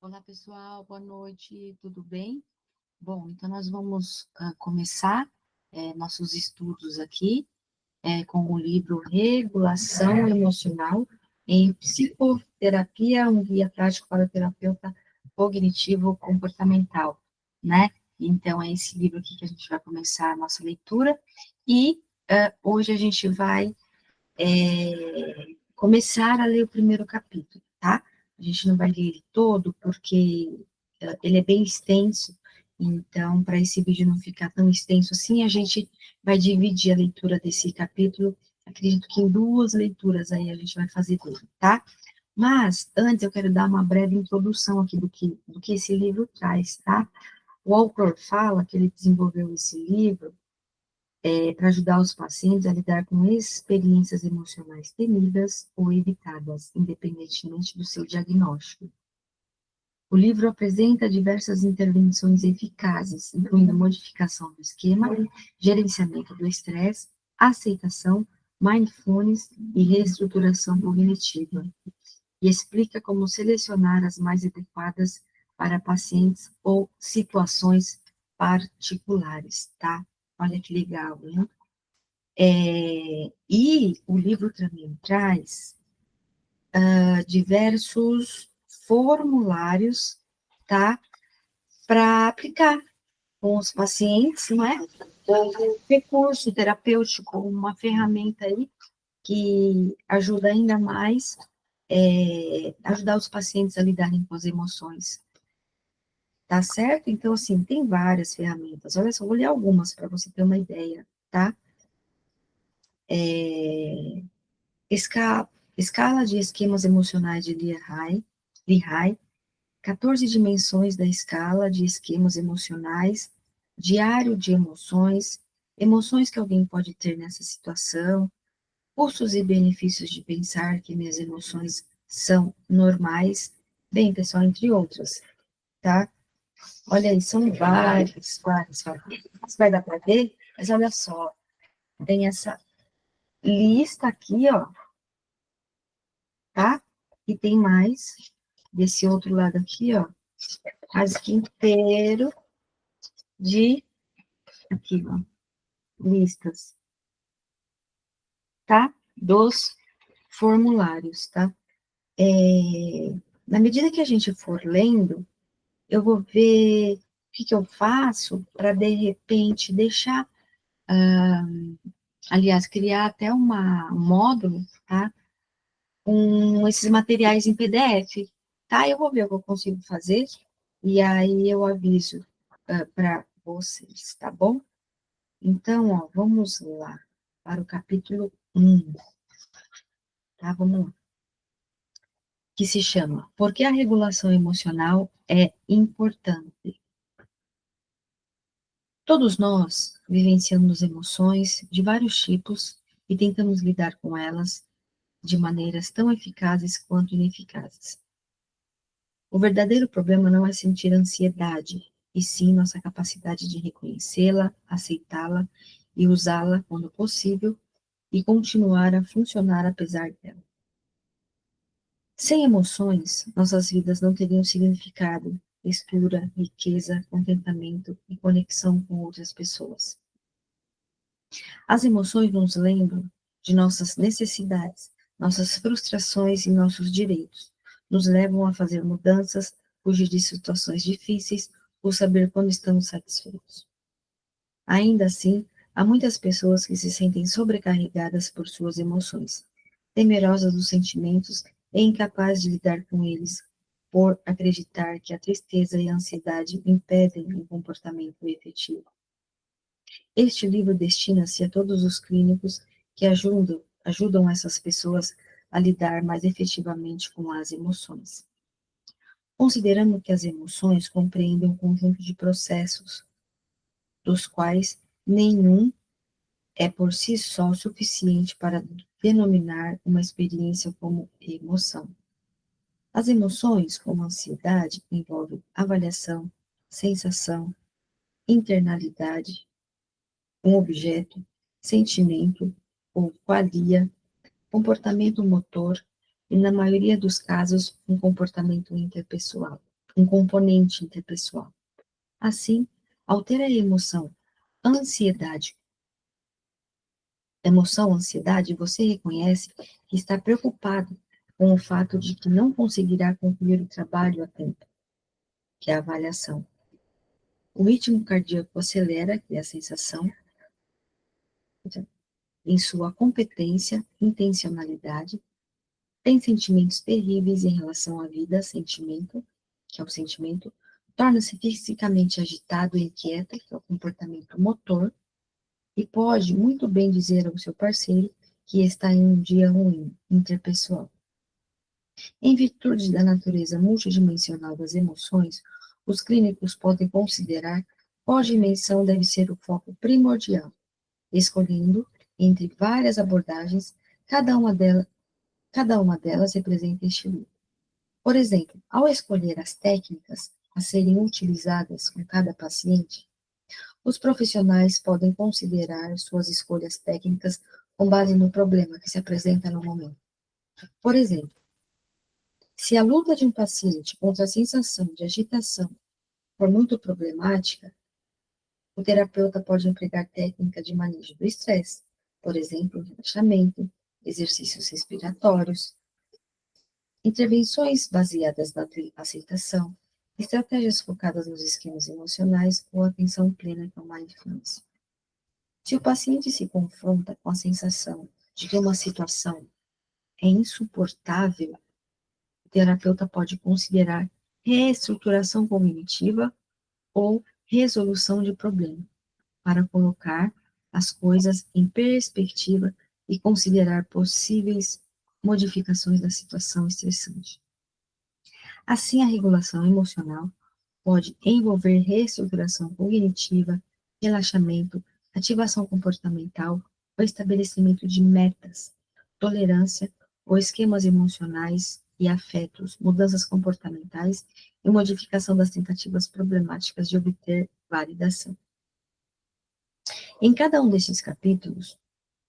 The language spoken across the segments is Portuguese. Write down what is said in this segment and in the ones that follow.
Olá, pessoal, boa noite, tudo bem? Bom, então nós vamos começar nossos estudos aqui com o livro Regulação Emocional em Psicoterapia, um guia prático para o terapeuta cognitivo-comportamental, né? Então, é esse livro aqui que a gente vai começar a nossa leitura e hoje a gente vai começar a ler o primeiro capítulo, tá? A gente não vai ler ele todo, porque ele é bem extenso, então, para esse vídeo não ficar tão extenso assim, a gente vai dividir a leitura desse capítulo, acredito que em duas leituras aí a gente vai fazer dele, tá? Mas, antes, eu quero dar uma breve introdução aqui do que esse livro traz, tá? O autor fala que ele desenvolveu esse livro para ajudar os pacientes a lidar com experiências emocionais temidas ou evitadas, independentemente do seu diagnóstico. O livro apresenta diversas intervenções eficazes, incluindo modificação do esquema, gerenciamento do estresse, aceitação, mindfulness e reestruturação cognitiva, e explica como selecionar as mais adequadas para pacientes ou situações particulares, tá? Olha que legal, né? E o livro também traz diversos formulários, tá? Para aplicar com os pacientes, não é? Um recurso terapêutico, uma ferramenta aí que ajuda ainda mais ajudar os pacientes a lidarem com as emoções. Tá certo? Então, assim, tem várias ferramentas. Olha só, vou ler algumas para você ter uma ideia, tá? Escala de esquemas emocionais de Lehigh, 14 dimensões da escala de esquemas emocionais, diário de emoções, emoções que alguém pode ter nessa situação, custos e benefícios de pensar que minhas emoções são normais, bem, pessoal, entre outras, tá? Olha aí, são vários. Vai dar para ver? Mas olha só, tem essa lista aqui, ó, tá? E tem mais desse outro lado aqui, ó, quase que inteiro de aqui, ó, listas, tá? Dos formulários, tá? Na medida que a gente for lendo, eu vou ver o que eu faço para, de repente, deixar, aliás, criar até um módulo, tá? Com esses materiais em PDF, tá? Eu vou ver o que eu consigo fazer e aí eu aviso para vocês, tá bom? Então, ó, vamos lá para o capítulo 1, tá? Vamos lá. Que se chama Por que a regulação emocional é importante? Todos nós vivenciamos emoções de vários tipos e tentamos lidar com elas de maneiras tão eficazes quanto ineficazes. O verdadeiro problema não é sentir ansiedade, e sim nossa capacidade de reconhecê-la, aceitá-la e usá-la quando possível e continuar a funcionar apesar dela. Sem emoções, nossas vidas não teriam significado, textura, riqueza, contentamento e conexão com outras pessoas. As emoções nos lembram de nossas necessidades, nossas frustrações e nossos direitos. Nos levam a fazer mudanças, fugir de situações difíceis ou saber quando estamos satisfeitos. Ainda assim, há muitas pessoas que se sentem sobrecarregadas por suas emoções, temerosas dos sentimentos e incapazes de lidar com eles, por acreditar que a tristeza e a ansiedade impedem um comportamento efetivo. Este livro destina-se a todos os clínicos que ajudam essas pessoas a lidar mais efetivamente com as emoções. Considerando que as emoções compreendem um conjunto de processos, dos quais nenhum é por si só suficiente para denominar uma experiência como emoção. As emoções, como a ansiedade, envolvem avaliação, sensação, internalidade, um objeto, sentimento ou qualia, comportamento motor e, na maioria dos casos, um comportamento interpessoal. um componente interpessoal. Assim, ao ter a ansiedade, você reconhece que está preocupado com o fato de que não conseguirá concluir o trabalho a tempo, que é a avaliação. O ritmo cardíaco acelera, que é a sensação, em sua competência, intencionalidade, tem sentimentos terríveis em relação à vida, sentimento, que é o sentimento, torna-se fisicamente agitado e inquieta, que é o comportamento motor, e pode muito bem dizer ao seu parceiro que está em um dia ruim, interpessoal. Em virtude da natureza multidimensional das emoções, os clínicos podem considerar qual dimensão deve ser o foco primordial, escolhendo entre várias abordagens, cada uma delas representa este grupo. Por exemplo, ao escolher as técnicas a serem utilizadas com cada paciente, os profissionais podem considerar suas escolhas técnicas com base no problema que se apresenta no momento. Por exemplo, se a luta de um paciente contra a sensação de agitação for muito problemática, o terapeuta pode empregar técnica de manejo do estresse, por exemplo, relaxamento, exercícios respiratórios, intervenções baseadas na aceitação, estratégias focadas nos esquemas emocionais ou atenção plena com mindfulness. Se o paciente se confronta com a sensação de que uma situação é insuportável, o terapeuta pode considerar reestruturação cognitiva ou resolução de problema, para colocar as coisas em perspectiva e considerar possíveis modificações da situação estressante. Assim, a regulação emocional pode envolver reestruturação cognitiva, relaxamento, ativação comportamental, o estabelecimento de metas, tolerância ou esquemas emocionais e afetos, mudanças comportamentais e modificação das tentativas problemáticas de obter validação. Em cada um desses capítulos,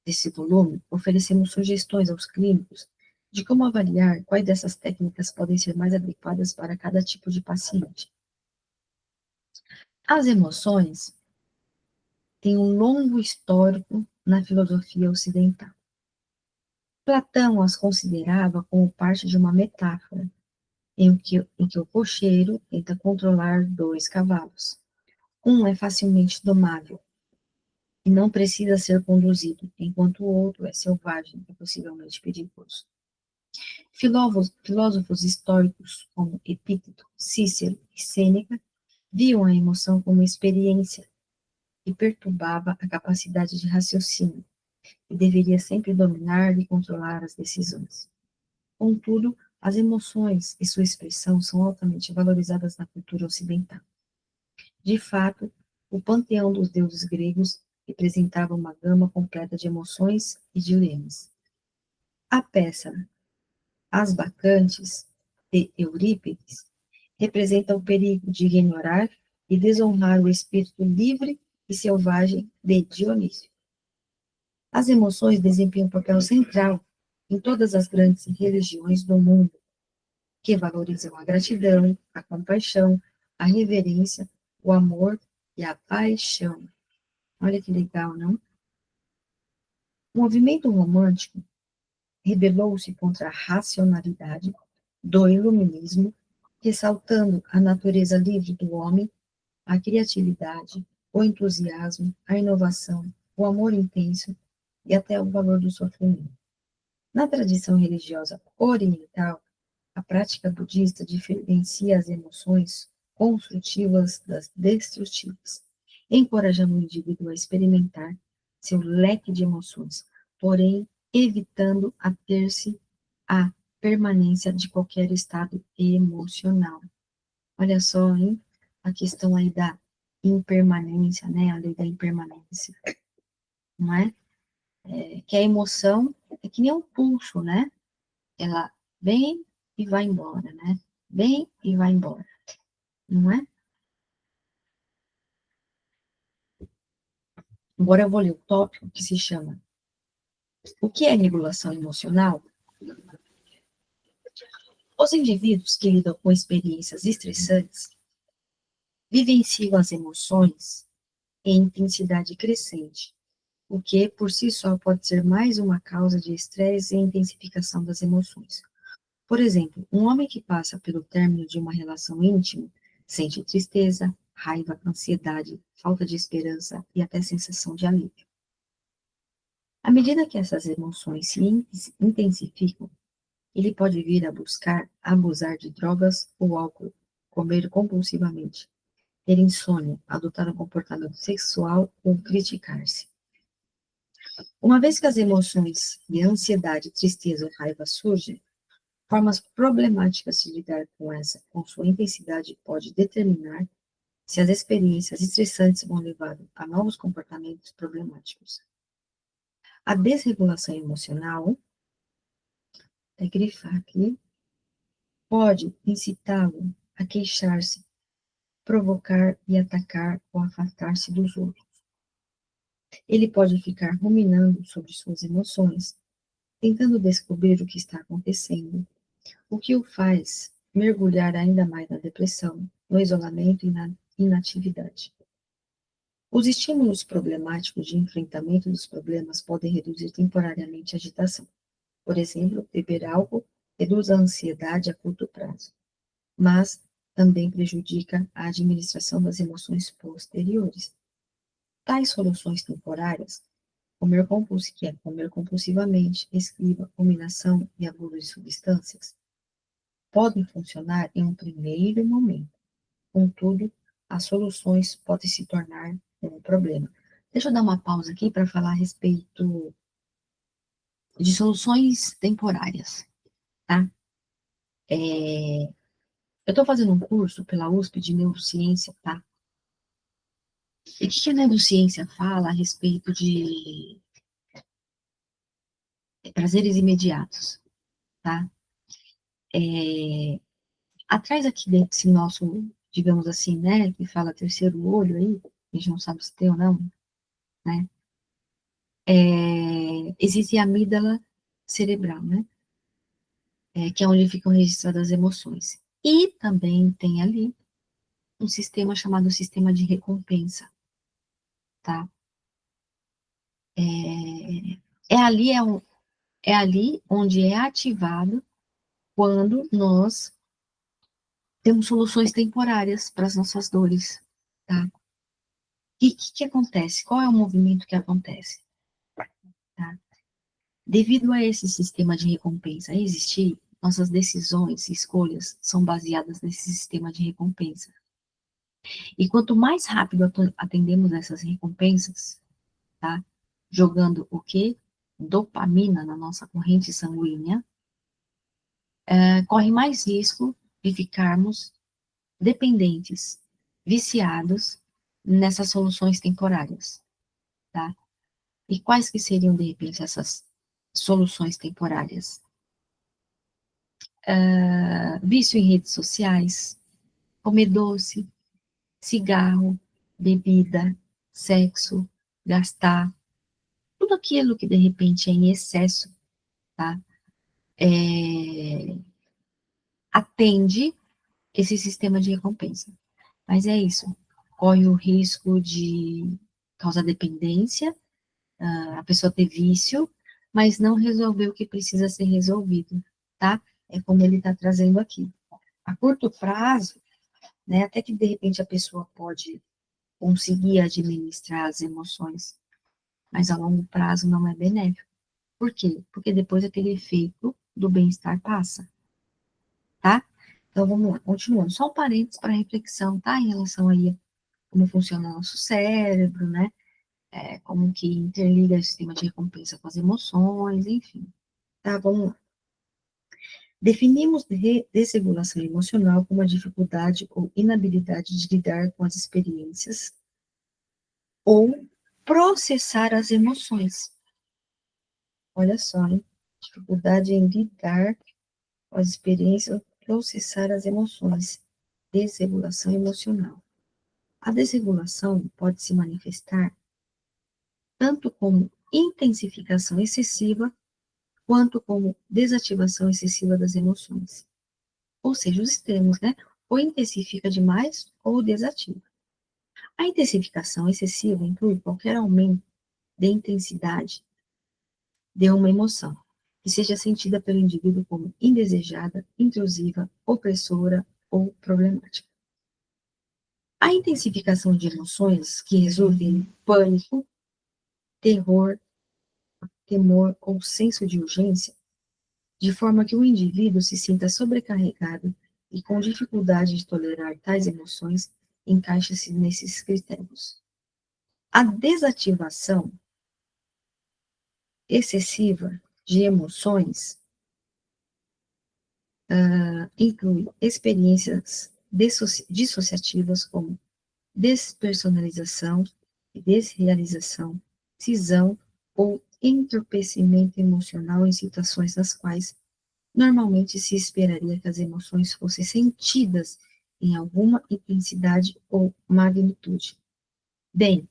desse volume, oferecemos sugestões aos clínicos de como avaliar quais dessas técnicas podem ser mais adequadas para cada tipo de paciente. As emoções têm um longo histórico na filosofia ocidental. Platão as considerava como parte de uma metáfora, em que o cocheiro tenta controlar dois cavalos. Um é facilmente domável e não precisa ser conduzido, enquanto o outro é selvagem e possivelmente perigoso. Filósofos históricos como Epíteto, Cícero e Sêneca viam a emoção como experiência que perturbava a capacidade de raciocínio e deveria sempre dominar e controlar as decisões. Contudo, as emoções e sua expressão são altamente valorizadas na cultura ocidental. De fato, o panteão dos deuses gregos representava uma gama completa de emoções e dilemas. A peça As Bacantes, de Eurípides, representa o perigo de ignorar e desonrar o espírito livre e selvagem de Dionísio. As emoções desempenham um papel central em todas as grandes religiões do mundo, que valorizam a gratidão, a compaixão, a reverência, o amor e a paixão. Olha que legal, não? O movimento romântico rebelou-se contra a racionalidade do iluminismo, ressaltando a natureza livre do homem, a criatividade, o entusiasmo, a inovação, o amor intenso e até o valor do sofrimento. Na tradição religiosa oriental, a prática budista diferencia as emoções construtivas das destrutivas, encorajando o indivíduo a experimentar seu leque de emoções, porém evitando ater-se à permanência de qualquer estado emocional. Olha só, hein? A questão aí da impermanência, né? A lei da impermanência, não é? Que a emoção é que nem um pulso, né? Ela vem e vai embora, né? Vem e vai embora, não é? Agora eu vou ler o tópico que se chama O que é regulação emocional? Os indivíduos que lidam com experiências estressantes vivenciam as emoções em intensidade crescente, o que, por si só, pode ser mais uma causa de estresse e intensificação das emoções. Por exemplo, um homem que passa pelo término de uma relação íntima sente tristeza, raiva, ansiedade, falta de esperança e até sensação de alívio. À medida que essas emoções se intensificam, ele pode vir a buscar abusar de drogas ou álcool, comer compulsivamente, ter insônia, adotar um comportamento sexual ou criticar-se. Uma vez que as emoções de ansiedade, tristeza ou raiva surgem, formas problemáticas de lidar com sua intensidade pode determinar se as experiências estressantes vão levar a novos comportamentos problemáticos. A desregulação emocional, é grifar aqui, pode incitá-lo a queixar-se, provocar e atacar ou afastar-se dos outros. Ele pode ficar ruminando sobre suas emoções, tentando descobrir o que está acontecendo, o que o faz mergulhar ainda mais na depressão, no isolamento e na inatividade. Os estímulos problemáticos de enfrentamento dos problemas podem reduzir temporariamente a agitação. Por exemplo, beber álcool reduz a ansiedade a curto prazo, mas também prejudica a administração das emoções posteriores. Tais soluções temporárias, que é comer compulsivamente, esquiva, combinação e abuso de substâncias, podem funcionar em um primeiro momento. Contudo, as soluções podem se tornar um problema. Deixa eu dar uma pausa aqui para falar a respeito de soluções temporárias, tá? Eu estou fazendo um curso pela USP de neurociência, tá? E o que a neurociência fala a respeito de prazeres imediatos, tá? É, atrás aqui desse nosso, digamos assim, né, que fala terceiro olho aí, a gente não sabe se tem ou não, né? Existe a amígdala cerebral, né? Que é onde ficam registradas as emoções. E também tem ali um sistema chamado sistema de recompensa, tá? É, é ali, é ali onde é ativado quando nós temos soluções temporárias para as nossas dores, tá? E o que acontece? Qual é o movimento que acontece? Tá? Devido a esse sistema de recompensa existir, nossas decisões e escolhas são baseadas nesse sistema de recompensa. E quanto mais rápido atendemos essas recompensas, tá? Jogando o quê? Dopamina na nossa corrente sanguínea, corre mais risco de ficarmos dependentes, viciados nessas soluções temporárias, tá? E quais que seriam, de repente, essas soluções temporárias? Vício em redes sociais, comer doce, cigarro, bebida, sexo, gastar, tudo aquilo que de repente é em excesso, tá? Atende esse sistema de recompensa. Mas é isso, corre o risco de causar dependência, a pessoa ter vício, mas não resolver o que precisa ser resolvido, tá? É como ele está trazendo aqui. A curto prazo, né, até que de repente a pessoa pode conseguir administrar as emoções, mas a longo prazo não é benéfico. Por quê? Porque depois aquele efeito do bem-estar passa, tá? Então vamos lá, continuando. Só um parênteses para reflexão, tá? Em relação aí a como funciona o nosso cérebro, né? Como que interliga o sistema de recompensa com as emoções, enfim. Tá, vamos lá. Definimos desregulação emocional como a dificuldade ou inabilidade de lidar com as experiências ou processar as emoções. Olha só, hein? Dificuldade em lidar com as experiências, processar as emoções. Desregulação emocional. A desregulação pode se manifestar tanto como intensificação excessiva, quanto como desativação excessiva das emoções. ou seja, os extremos, né? Ou intensifica demais ou desativa. A intensificação excessiva inclui qualquer aumento de intensidade de uma emoção, que seja sentida pelo indivíduo como indesejada, intrusiva, opressora ou problemática. A intensificação de emoções que resulta em pânico, terror, temor ou senso de urgência, de forma que o indivíduo se sinta sobrecarregado e com dificuldade de tolerar tais emoções, encaixa-se nesses critérios. A desativação excessiva de emoções inclui experiências dissociativas como despersonalização, desrealização, cisão ou entorpecimento emocional em situações nas quais normalmente se esperaria que as emoções fossem sentidas em alguma intensidade ou magnitude. Bem,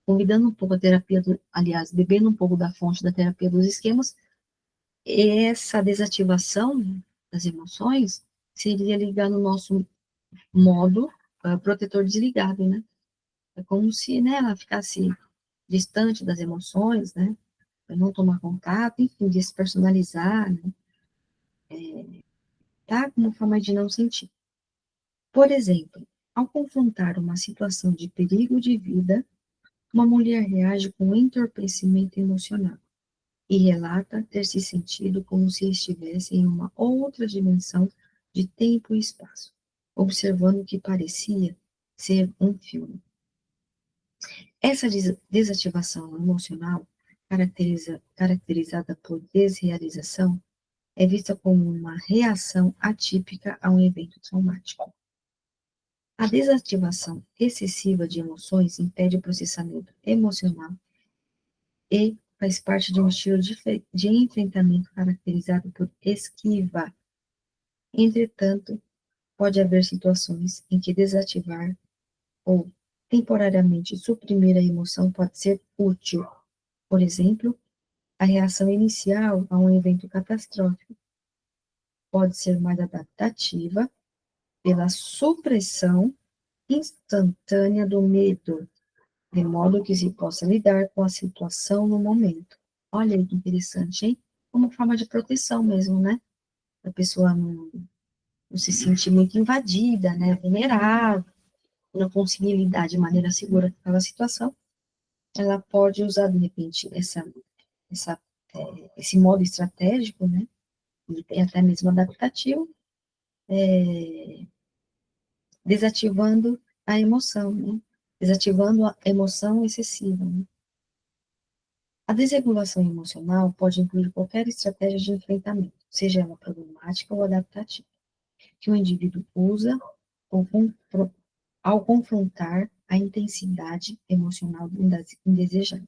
convidando um pouco a terapia, aliás, bebendo um pouco da fonte da terapia dos esquemas, essa desativação das emoções seria ligar no nosso modo protetor desligado, né? É como se, né, ela ficasse distante das emoções, né? Para não tomar contato, enfim, despersonalizar, né? Tá? Como forma de não sentir. Por exemplo, ao confrontar uma situação de perigo de vida, uma mulher reage com entorpecimento emocional e relata ter se sentido como se estivesse em uma outra dimensão de tempo e espaço, observando o que parecia ser um filme. Essa desativação emocional, caracterizada por desrealização, é vista como uma reação atípica a um evento traumático. A desativação excessiva de emoções impede o processamento emocional e faz parte de um estilo de enfrentamento caracterizado por esquiva. Entretanto, pode haver situações em que desativar ou temporariamente suprimir a emoção pode ser útil. Por exemplo, a reação inicial a um evento catastrófico pode ser mais adaptativa pela supressão instantânea do medo, de modo que se possa lidar com a situação no momento. Olha aí que interessante, hein? Como forma de proteção mesmo, né? A pessoa não se sentir muito invadida, né? Vulnerável, não conseguir lidar de maneira segura com aquela situação, ela pode usar, de repente, essa, esse modo estratégico, né? E até mesmo adaptativo, desativando a emoção, né? Desativando a emoção excessiva, né? A desregulação emocional pode incluir qualquer estratégia de enfrentamento, seja ela problemática ou adaptativa, que o indivíduo usa ou ao confrontar a intensidade emocional indesejada.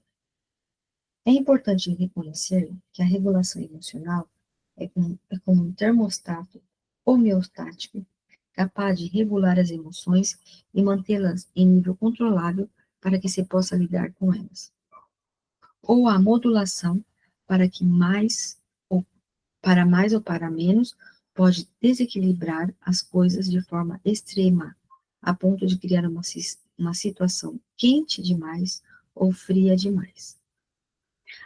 É importante reconhecer que a regulação emocional é como um termostato homeostático capaz de regular as emoções e mantê-las em nível controlável para que se possa lidar com elas. Ou a modulação para que mais ou para menos pode desequilibrar as coisas de forma extrema, a ponto de criar uma situação quente demais ou fria demais.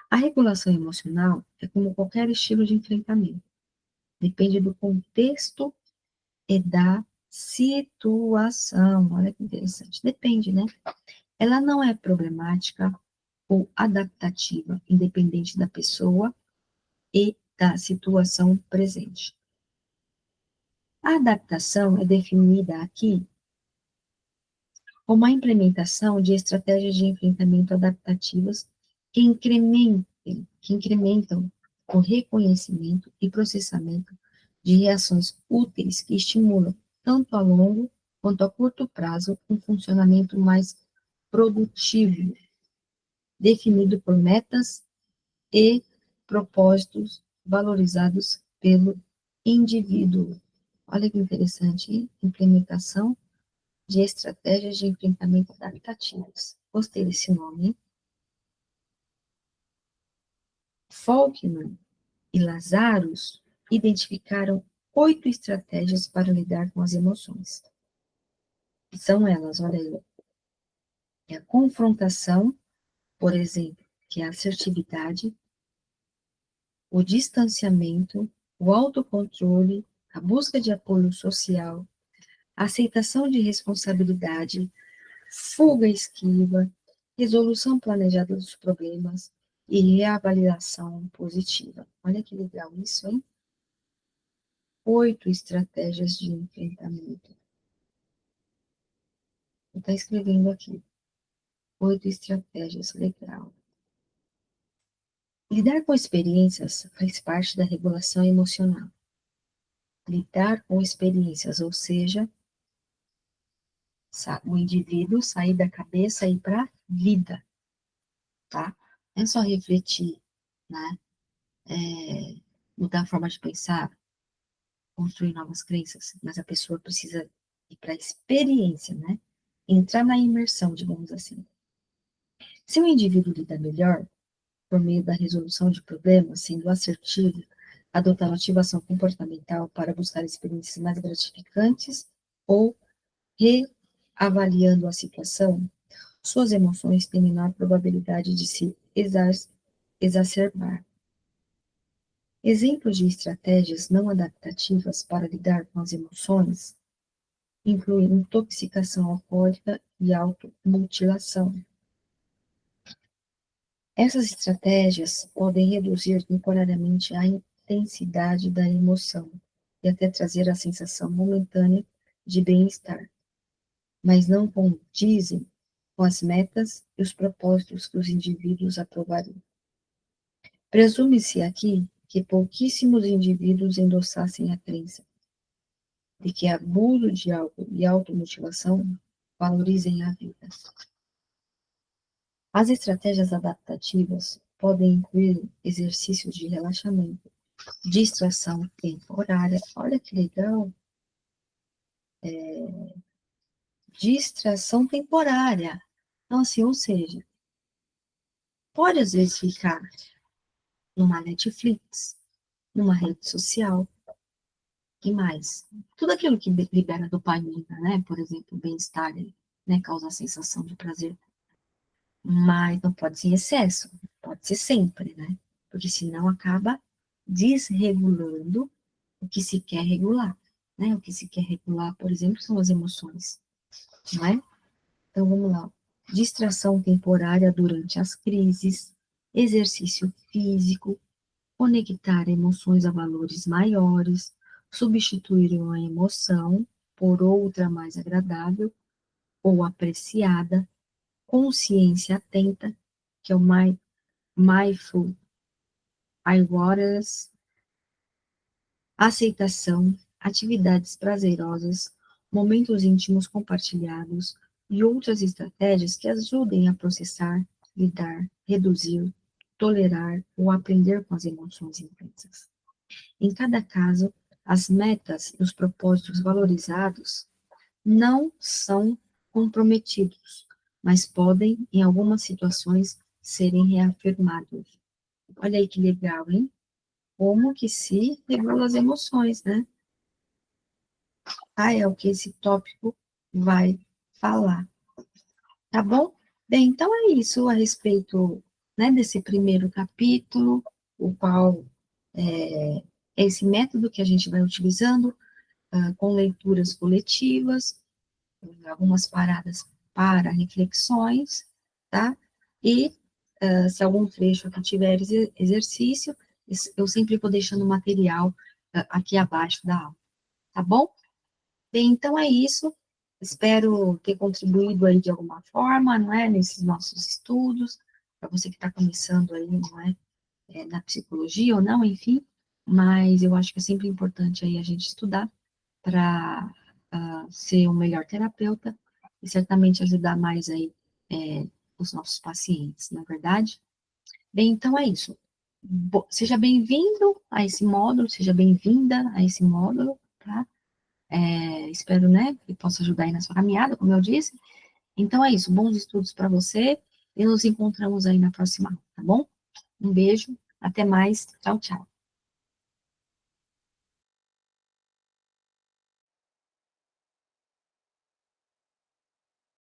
A regulação emocional é como qualquer estilo de enfrentamento. Depende do contexto e da situação. Olha que interessante. Depende, né? Ela não é problemática ou adaptativa, independente da pessoa e da situação presente. A adaptação é definida aqui como a implementação de estratégias de enfrentamento adaptativas que incrementam o reconhecimento e processamento de reações úteis que estimulam, tanto a longo quanto a curto prazo, um funcionamento mais produtivo, definido por metas e propósitos valorizados pelo indivíduo. Olha que interessante, hein? Implementação de estratégias de enfrentamento adaptativas. Gostei desse nome, hein? Folkman e Lazarus identificaram 8 estratégias para lidar com as emoções. E são elas, olha aí, é a confrontação, por exemplo, que é a assertividade, o distanciamento, o autocontrole, a busca de apoio social, a aceitação de responsabilidade, fuga esquiva, resolução planejada dos problemas e reavaliação positiva. Olha que legal isso, hein? 8 estratégias de enfrentamento. Está escrevendo aqui. 8 estratégias, legal. Lidar com experiências faz parte da regulação emocional. Lidar com experiências, ou seja, o indivíduo sair da cabeça e ir para a vida, tá? Não é só refletir, né? Mudar a forma de pensar, construir novas crenças, mas a pessoa precisa ir para a experiência, né? Entrar na imersão, digamos assim. Se o indivíduo lida melhor, por meio da resolução de problemas, sendo assertivo, adotando ativação comportamental para buscar experiências mais gratificantes ou reavaliando a situação, suas emoções têm menor probabilidade de se exacerbar. Exemplos de estratégias não adaptativas para lidar com as emoções incluem intoxicação alcoólica e automutilação. Essas estratégias podem reduzir temporariamente a intensidade da emoção e até trazer a sensação momentânea de bem-estar, mas não condizem com as metas e os propósitos que os indivíduos aprovariam. Presume-se aqui que pouquíssimos indivíduos endossassem a crença de que abuso de álcool e automutilação valorizem a vida. As estratégias adaptativas podem incluir exercícios de relaxamento, distração temporária, olha que legal, distração temporária. Então, assim, ou seja, pode às vezes ficar numa Netflix, numa rede social, e mais. Tudo aquilo que libera dopamina, né? Por exemplo, bem-estar, né? Causa a sensação de prazer. Mas não pode ser em excesso, pode ser sempre, né? Porque senão acaba desregulando o que se quer regular, né? O que se quer regular, por exemplo, são as emoções, não é? Então, vamos lá. Distração temporária durante as crises, exercício físico, conectar emoções a valores maiores, substituir uma emoção por outra mais agradável ou apreciada, consciência atenta, que é o mindful awareness, aceitação, atividades prazerosas, momentos íntimos compartilhados e outras estratégias que ajudem a processar, lidar, reduzir, tolerar ou aprender com as emoções intensas. Em cada caso, as metas e os propósitos valorizados não são comprometidos, mas podem, em algumas situações, serem reafirmados. Olha aí que legal, hein? Como que se regula as emoções, né? Ah, é o que esse tópico vai falar, tá bom? Bem, então é isso a respeito, né, desse primeiro capítulo, o qual é esse método que a gente vai utilizando, com leituras coletivas, algumas paradas para reflexões, tá? E se algum trecho aqui tiver exercício, eu sempre vou deixando material aqui abaixo da aula, tá bom? Bem, então é isso. Espero ter contribuído aí de alguma forma, não é, nesses nossos estudos, para você que está começando aí, não é, na psicologia ou não, enfim, mas eu acho que é sempre importante aí a gente estudar para ser um melhor terapeuta e certamente ajudar mais aí os nossos pacientes, não é verdade? Bem, então é isso. Seja bem-vindo a esse módulo, seja bem-vinda a esse módulo, tá? Espero, né, que possa ajudar aí na sua caminhada, como eu disse. Então é isso, bons estudos para você e nos encontramos aí na próxima aula, tá bom? Um beijo, até mais, tchau, tchau.